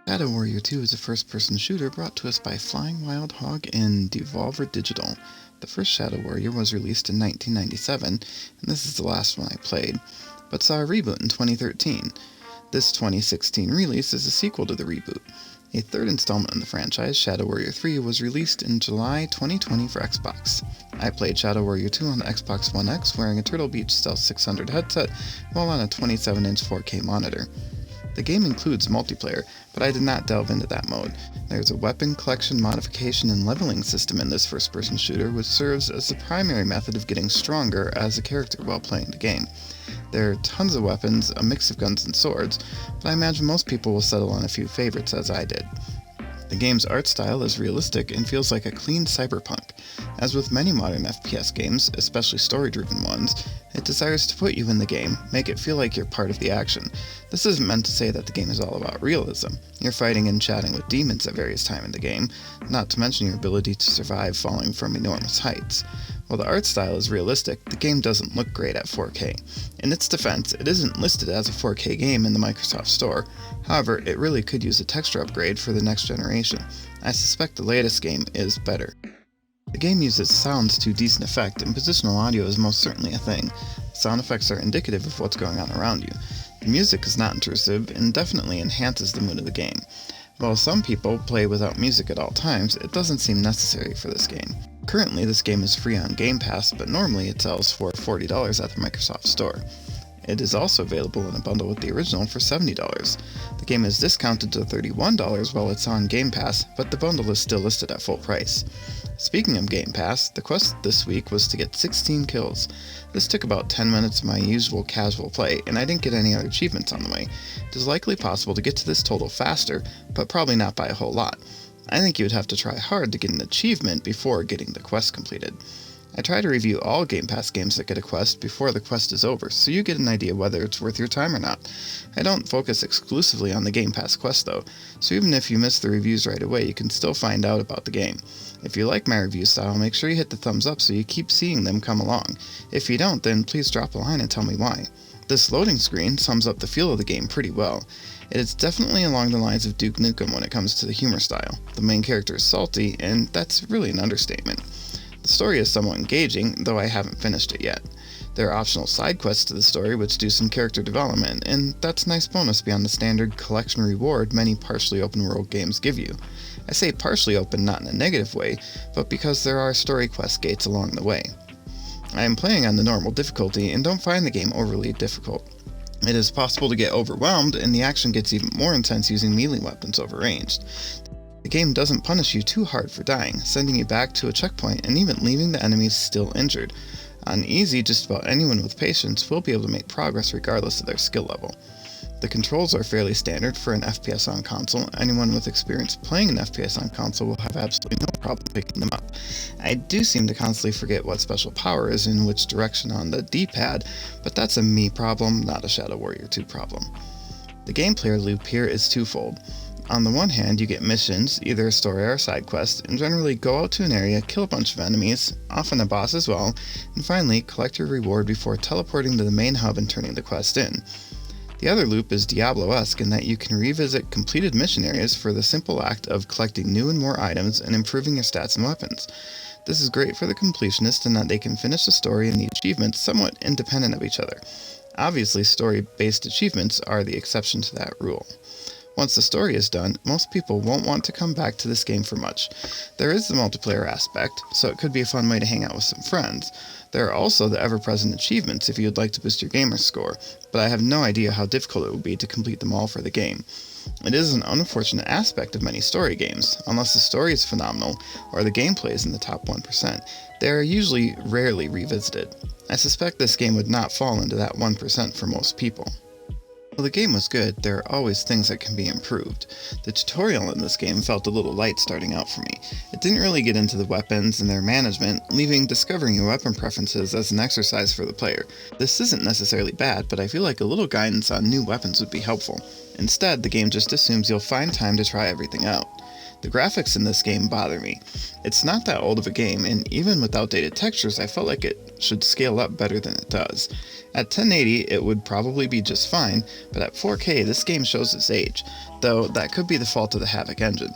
Shadow Warrior 2 is a first-person shooter brought to us by Flying Wild Hog and Devolver Digital. The first Shadow Warrior was released in 1997, and this is the last one I played, but saw a reboot in 2013. This 2016 release is a sequel to the reboot. A third installment in the franchise, Shadow Warrior 3, was released in July 2020 for Xbox. I played Shadow Warrior 2 on the Xbox One X wearing a Turtle Beach Stealth 600 headset while on a 27-inch 4K monitor. The game includes multiplayer, but I did not delve into that mode. There's a weapon collection, modification, and leveling system in this first-person shooter which serves as the primary method of getting stronger as a character while playing the game. There are tons of weapons, a mix of guns and swords, but I imagine most people will settle on a few favorites as I did. The game's art style is realistic and feels like a clean cyberpunk. As with many modern FPS games, especially story-driven ones, it desires to put you in the game, make it feel like you're part of the action. This isn't meant to say that the game is all about realism. You're fighting and chatting with demons at various times in the game, not to mention your ability to survive falling from enormous heights. While the art style is realistic, the game doesn't look great at 4K. In its defense, it isn't listed as a 4K game in the Microsoft Store. However, it really could use a texture upgrade for the next generation. I suspect the latest game is better. The game uses sounds to decent effect, and positional audio is most certainly a thing. Sound effects are indicative of what's going on around you. The music is not intrusive and definitely enhances the mood of the game. While some people play without music at all times, it doesn't seem necessary for this game. Currently, this game is free on Gamepass, but normally it sells for $40 at the Microsoft Store. It is also available in a bundle with the original for $70. The game is discounted to $31 while it's on Game Pass, but the bundle is still listed at full price. Speaking of Game Pass, the quest this week was to get 16 kills. This took about 10 minutes of my usual casual play, and I didn't get any other achievements on the way. It is likely possible to get to this total faster, but probably not by a whole lot. I think you would have to try hard to get an achievement before getting the quest completed. I try to review all Game Pass games that get a quest before the quest is over, so you get an idea whether it's worth your time or not. I don't focus exclusively on the Game Pass quest though, so even if you miss the reviews right away, you can still find out about the game. If you like my review style, make sure you hit the thumbs up so you keep seeing them come along. If you don't, then please drop a line and tell me why. This loading screen sums up the feel of the game pretty well. It is definitely along the lines of Duke Nukem when it comes to the humor style. The main character is salty, and that's really an understatement. The story is somewhat engaging, though I haven't finished it yet. There are optional side quests to the story which do some character development, and that's a nice bonus beyond the standard collection reward many partially open world games give you. I say partially open not in a negative way, but because there are story quest gates along the way. I am playing on the normal difficulty and don't find the game overly difficult. It is possible to get overwhelmed, and the action gets even more intense using melee weapons over ranged. The game doesn't punish you too hard for dying, sending you back to a checkpoint and even leaving the enemies still injured. On easy, just about anyone with patience will be able to make progress regardless of their skill level. The controls are fairly standard for an FPS on console. Anyone with experience playing an FPS on console will have absolutely no problem picking them up. I do seem to constantly forget what special power is in which direction on the D-pad, but that's a me problem, not a Shadow Warrior 2 problem. The gameplay loop here is twofold. On the one hand, you get missions, either a story or a side quest, and generally go out to an area, kill a bunch of enemies, often a boss as well, and finally collect your reward before teleporting to the main hub and turning the quest in. The other loop is Diablo-esque in that you can revisit completed mission areas for the simple act of collecting new and more items and improving your stats and weapons. This is great for the completionist in that they can finish the story and the achievements somewhat independent of each other. Obviously, story-based achievements are the exception to that rule. Once the story is done, most people won't want to come back to this game for much. There is the multiplayer aspect, so it could be a fun way to hang out with some friends. There are also the ever-present achievements if you would like to boost your gamer score, but I have no idea how difficult it would be to complete them all for the game. It is an unfortunate aspect of many story games. Unless the story is phenomenal, or the gameplay is in the top 1%, they are usually rarely revisited. I suspect this game would not fall into that 1% for most people. While the game was good, there are always things that can be improved. The tutorial in this game felt a little light starting out for me. It didn't really get into the weapons and their management, leaving discovering your weapon preferences as an exercise for the player. This isn't necessarily bad, but I feel like a little guidance on new weapons would be helpful. Instead, the game just assumes you'll find time to try everything out. The graphics in this game bother me. It's not that old of a game, and even with outdated textures, I felt like it should scale up better than it does. At 1080, it would probably be just fine, but at 4K, this game shows its age, though that could be the fault of the Havoc engine.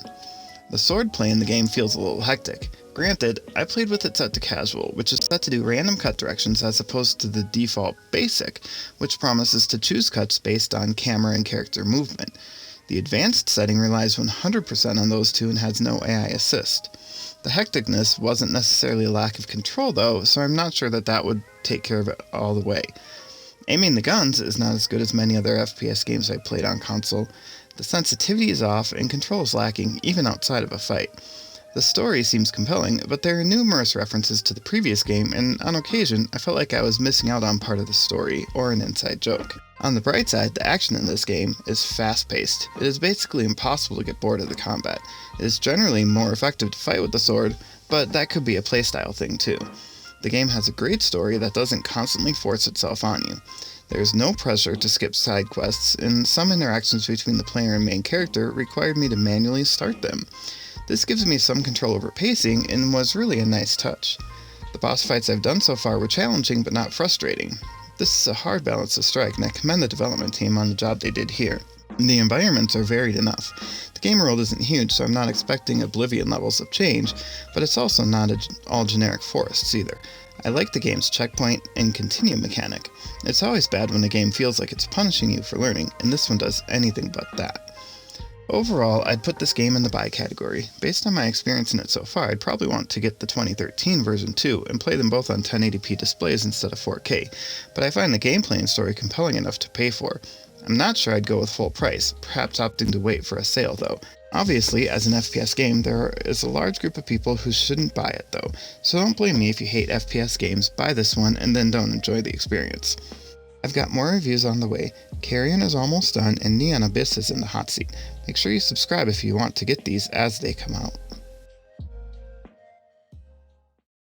The swordplay in the game feels a little hectic. Granted, I played with it set to casual, which is set to do random cut directions as opposed to the default basic, which promises to choose cuts based on camera and character movement. The advanced setting relies 100% on those two and has no AI assist. The hecticness wasn't necessarily a lack of control though, so I'm not sure that would take care of it all the way. Aiming the guns is not as good as many other FPS games I played on console. The sensitivity is off and control is lacking even outside of a fight. The story seems compelling, but there are numerous references to the previous game, and on occasion, I felt like I was missing out on part of the story, or an inside joke. On the bright side, the action in this game is fast-paced. It is basically impossible to get bored of the combat. It is generally more effective to fight with the sword, but that could be a playstyle thing too. The game has a great story that doesn't constantly force itself on you. There is no pressure to skip side quests, and some interactions between the player and main character required me to manually start them. This gives me some control over pacing and was really a nice touch. The boss fights I've done so far were challenging but not frustrating. This is a hard balance to strike, and I commend the development team on the job they did here. The environments are varied enough. The game world isn't huge, so I'm not expecting Oblivion levels of change, but it's also not all generic forests either. I like the game's checkpoint and continuum mechanic. It's always bad when a game feels like it's punishing you for learning, and this one does anything but that. Overall, I'd put this game in the buy category. Based on my experience in it so far, I'd probably want to get the 2013 version too, and play them both on 1080p displays instead of 4K, but I find the gameplay and story compelling enough to pay for. I'm not sure I'd go with full price, perhaps opting to wait for a sale though. Obviously, as an FPS game, there is a large group of people who shouldn't buy it though, so don't blame me if you hate FPS games, buy this one, and then don't enjoy the experience. I've got more reviews on the way. Carrion is almost done, and Neon Abyss is in the hot seat. Make sure you subscribe if you want to get these as they come out.